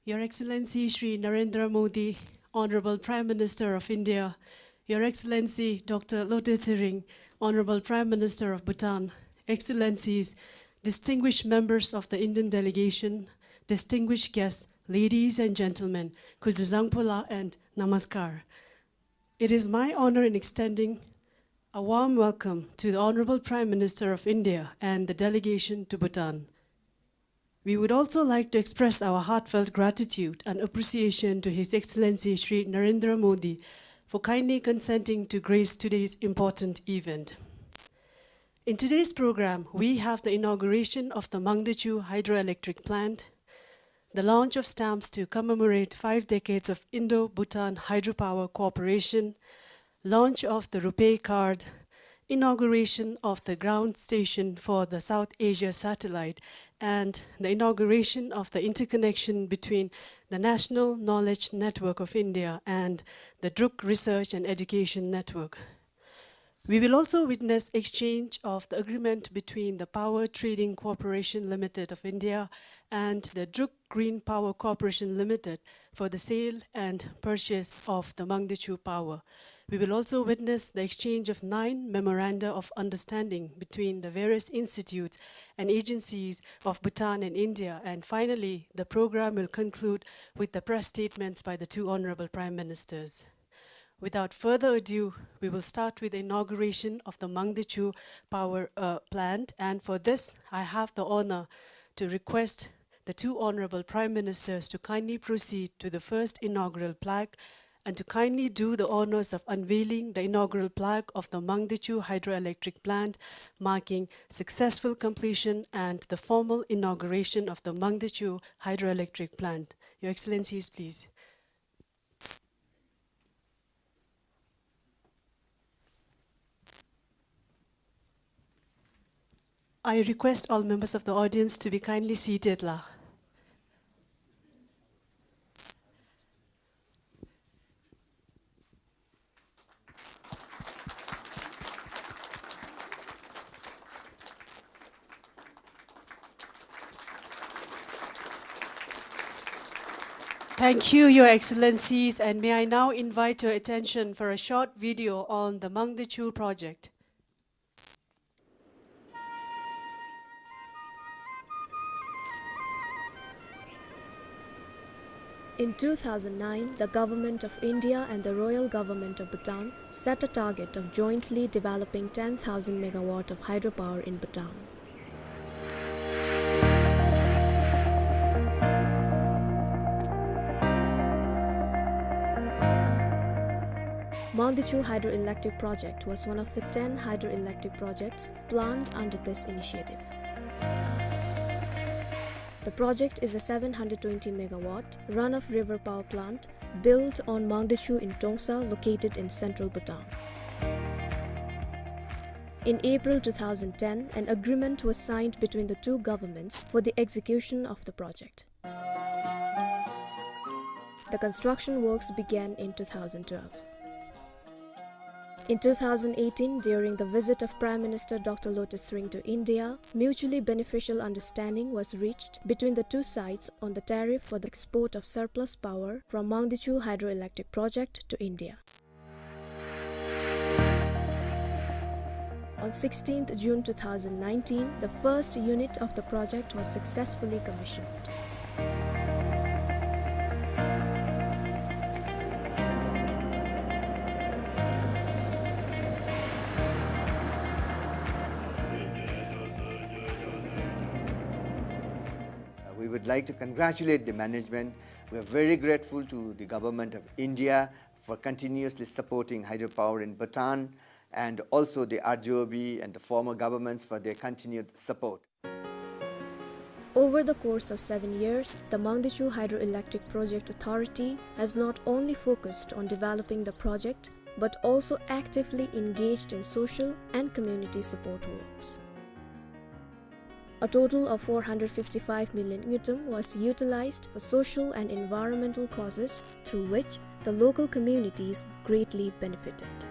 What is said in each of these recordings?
Your Excellency Shri Narendra Modi, Honorable Prime Minister of India, Your Excellency Dr. Lote Tshering, Honorable Prime Minister of Bhutan, Excellencies, distinguished members of the Indian delegation, distinguished guests, ladies and gentlemen, Kuzuzangpola and Namaskar. It is my honor in extending a warm welcome to the Honorable Prime Minister of India and the delegation to Bhutan. We would also like to express our heartfelt gratitude and appreciation to His Excellency Shri Narendra Modi for kindly consenting to grace today's important event. In today's program, we have the inauguration of the Mangdechu hydroelectric plant, the launch of stamps to commemorate 5 decades of Indo-Bhutan hydropower cooperation, launch of the Rupee card, inauguration of the ground station for the South Asia satellite, and the inauguration of the interconnection between the National Knowledge Network of India and the Druk Research and Education Network. We will also witness exchange of the agreement between the Power Trading Corporation Limited of India and the Druk Green Power Corporation Limited for the sale and purchase of the Mangdechu power. We will also witness the exchange of 9 memoranda of understanding between the various institutes and agencies of Bhutan and India. And finally, the program will conclude with the press statements by the 2 honorable prime ministers. Without further ado, we will start with the inauguration of the Mangdechu power plant. And for this, I have the honor to request the 2 honorable prime ministers to kindly proceed to the first inaugural plaque and to kindly do the honors of unveiling the inaugural plaque of the Mangdechu hydroelectric plant, marking successful completion and the formal inauguration of the Mangdechu hydroelectric plant. Your Excellencies, please. I request all members of the audience to be kindly seated. Thank you, Your Excellencies, and may I now invite your attention for a short video on the Mangdechu project. In 2009, the Government of India and the Royal Government of Bhutan set a target of jointly developing 10,000 megawatt of hydropower in Bhutan. Mangdechu hydroelectric project was one of the 10 hydroelectric projects planned under this initiative. The project is a 720 megawatt run-of-river power plant built on Mangdechu in Tongsa, located in central Bhutan. In April 2010, an agreement was signed between the 2 governments for the execution of the project. The construction works began in 2012. In 2018, during the visit of Prime Minister Dr. Lote Tshering to India, mutually beneficial understanding was reached between the 2 sides on the tariff for the export of surplus power from Mangdechu hydroelectric project to India. On 16th June 2019, the first unit of the project was successfully commissioned. We would like to congratulate the management. We are very grateful to the Government of India for continuously supporting hydropower in Bhutan, and also the RJOB and the former governments for their continued support. Over the course of 7 years, the Mangdechu Hydroelectric Project Authority has not only focused on developing the project, but also actively engaged in social and community support works. A total of 455 million yutum was utilized for social and environmental causes, through which the local communities greatly benefited.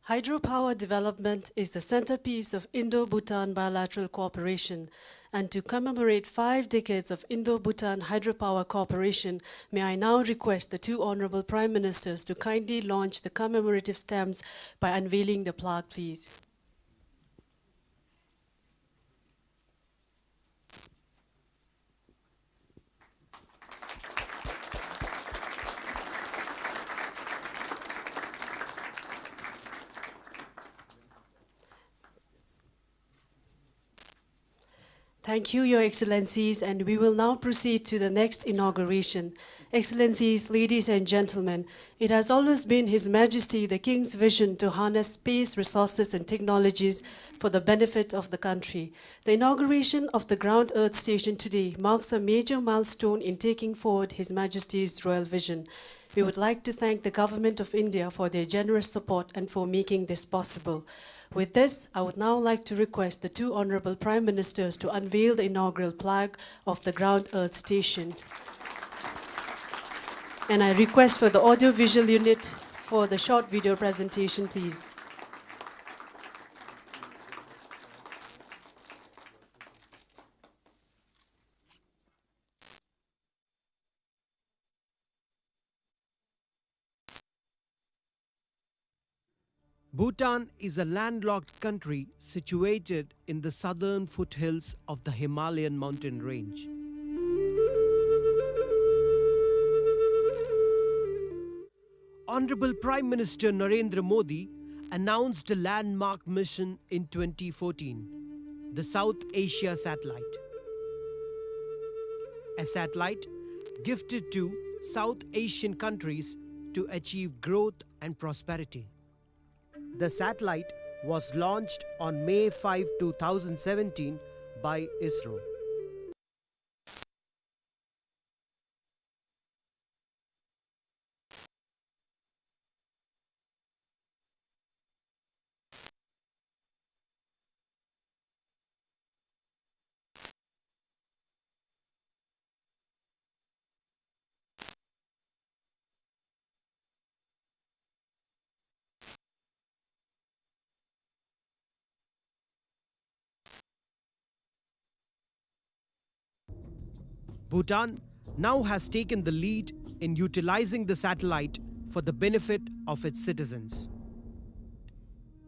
Hydropower development is the centerpiece of Indo-Bhutan bilateral cooperation, and to commemorate 5 decades of Indo-Bhutan hydropower cooperation, may I now request the 2 Honorable Prime Ministers to kindly launch the commemorative stamps by unveiling the plaque, please. Thank you, Your Excellencies, and we will now proceed to the next inauguration. Excellencies, ladies and gentlemen, it has always been His Majesty the King's vision to harness space resources and technologies for the benefit of the country. The inauguration of the Ground Earth Station today marks a major milestone in taking forward His Majesty's royal vision. We would like to thank the Government of India for their generous support and for making this possible. With this, I would now like to request the 2 Honorable Prime Ministers to unveil the inaugural plaque of the Ground Earth Station. And I request for the audio-visual unit for the short video presentation, please. Bhutan is a landlocked country situated in the southern foothills of the Himalayan mountain range. Honorable Prime Minister Narendra Modi announced a landmark mission in 2014, the South Asia Satellite. A satellite gifted to South Asian countries to achieve growth and prosperity. The satellite was launched on May 5, 2017 by ISRO. Bhutan now has taken the lead in utilizing the satellite for the benefit of its citizens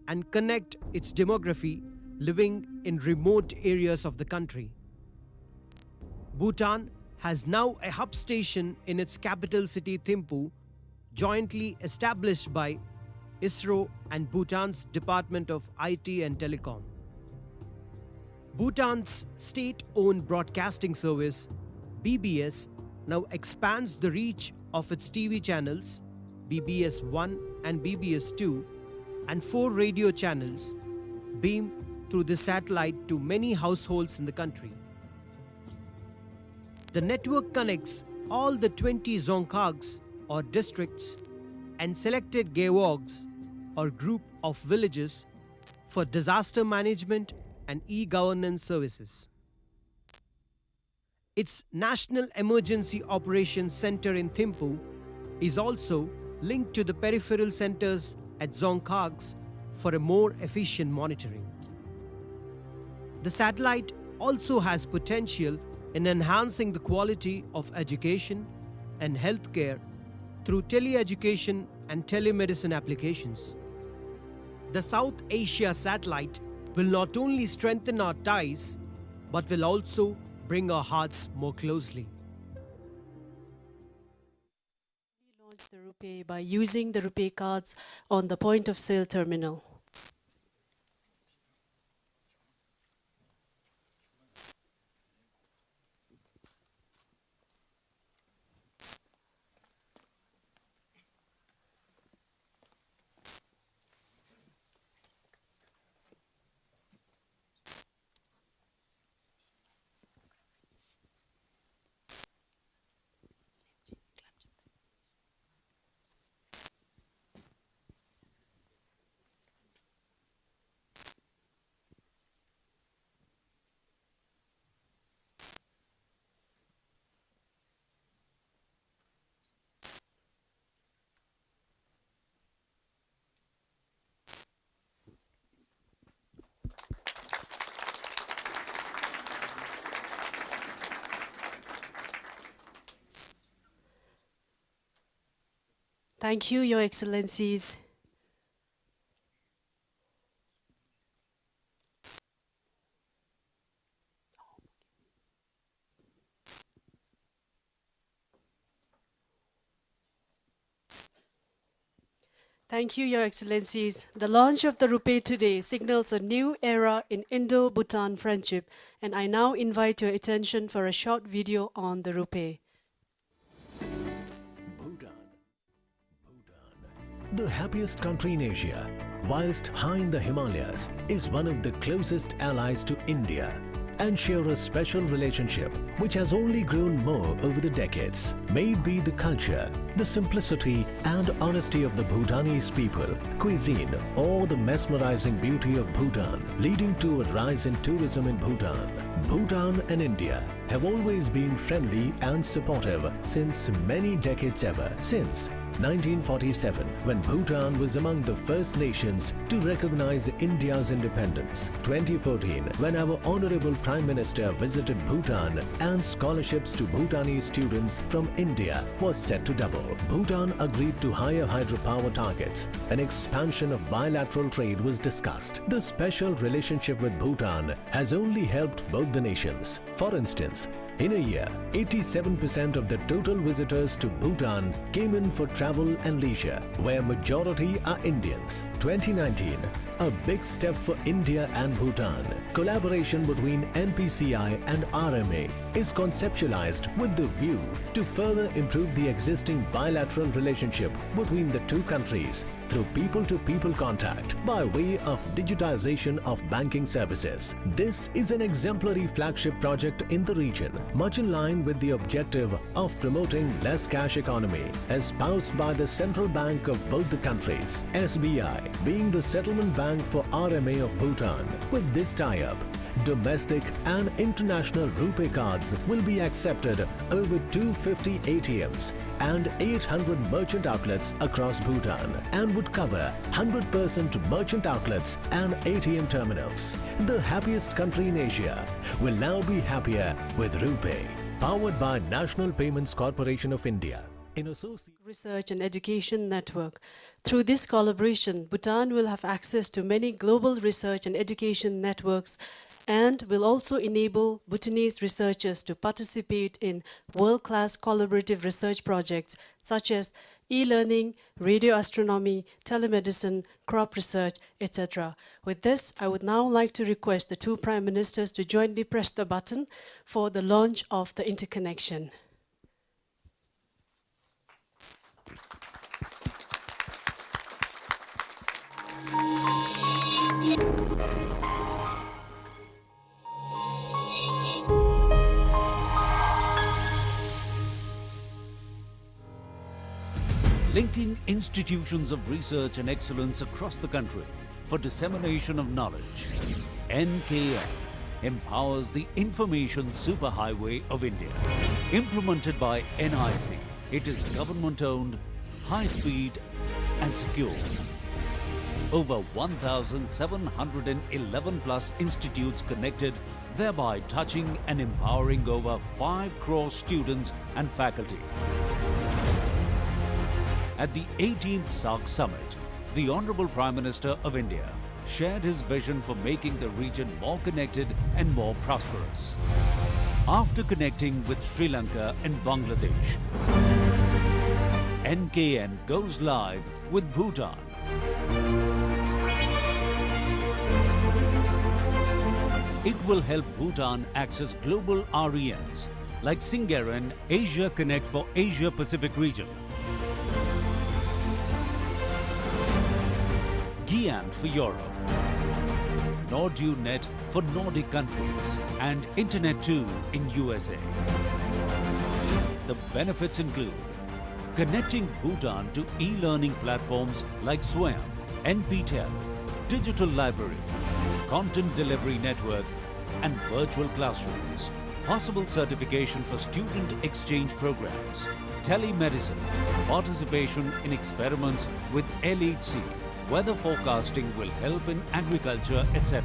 and connect its demography living in remote areas of the country. Bhutan has now a hub station in its capital city Thimphu, jointly established by ISRO and Bhutan's Department of IT and Telecom. Bhutan's state-owned broadcasting service, BBS, now expands the reach of its TV channels, BBS 1 and BBS 2, and 4 radio channels, beamed through the satellite to many households in the country. The network connects all the 20 dzongkhags or districts and selected gaewogs or group of villages for disaster management and e-governance services. Its National Emergency Operations Center in Thimphu is also linked to the peripheral centers at dzongkhags for a more efficient monitoring. The satellite also has potential in enhancing the quality of education and healthcare through teleeducation and telemedicine applications. The South Asia Satellite will not only strengthen our ties, but will also bring our hearts more closely. We launched the Rupee by using the Rupee cards on the point of sale terminal. Thank you, Your Excellencies. Thank you, Your Excellencies. The launch of the Rupee today signals a new era in Indo-Bhutan friendship, and I now invite your attention for a short video on the Rupee. Bhutan. The happiest country in Asia, whilst high in the Himalayas, is one of the closest allies to India and share a special relationship which has only grown more over the decades. May it be the culture, the simplicity and honesty of the Bhutanese people, cuisine or the mesmerizing beauty of Bhutan leading to a rise in tourism in Bhutan. Bhutan and India have always been friendly and supportive since many decades ever. Since 1947, when Bhutan was among the first nations to recognize India's independence. 2014, when our Honorable Prime Minister visited Bhutan and scholarships to Bhutanese students from India was set to double. Bhutan agreed to higher hydropower targets. An expansion of bilateral trade was discussed. The special relationship with Bhutan has only helped both the nations. For instance, in a year, 87% of the total visitors to Bhutan came in for travel and leisure, where majority are Indians. 2019, a big step for India and Bhutan. Collaboration between NPCI and RMA is conceptualized with the view to further improve the existing bilateral relationship between the two countries through people-to-people contact by way of digitization of banking services. This is an exemplary flagship project in the region, much in line with the objective of promoting less cash economy espoused by the Central Bank of both the countries, SBI being the settlement bank for RMA of Bhutan. With this tie-up, domestic and international Rupee cards will be accepted over 250 ATMs and 800 merchant outlets across Bhutan and would cover 100% merchant outlets and ATM terminals. The happiest country in Asia will now be happier with Rupee. Powered by National Payments Corporation of India. In association Research and Education Network. Through this collaboration, Bhutan will have access to many global research and education networks and will also enable Bhutanese researchers to participate in world-class collaborative research projects such as e-learning, radio astronomy, telemedicine, crop research, etc. With this, I would now like to request the two Prime Ministers to jointly press the button for the launch of the interconnection. Linking institutions of research and excellence across the country for dissemination of knowledge. NKN empowers the information superhighway of India. Implemented by NIC, it is government-owned, high-speed and secure. Over 1,711 plus institutes connected, thereby touching and empowering over 5 crore students and faculty. At the 18th SAARC Summit, the Honorable Prime Minister of India shared his vision for making the region more connected and more prosperous. After connecting with Sri Lanka and Bangladesh, NKN goes live with Bhutan. It will help Bhutan access global RENs like Singeren Asia Connect for Asia Pacific region, Giant for Europe, NordUNet for Nordic countries, and Internet 2 in USA. The benefits include connecting Bhutan to e-learning platforms like Swayam, NPTEL, Digital Library, Content Delivery Network, and virtual classrooms. Possible certification for student exchange programs, telemedicine, participation in experiments with LHC, weather forecasting will help in agriculture, etc.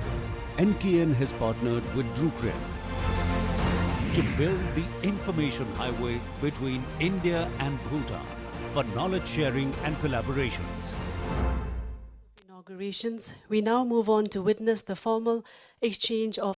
NKN has partnered with Drukren to build the information highway between India and Bhutan. for knowledge sharing and collaborations. Inaugurations, we now move on to witness the formal exchange of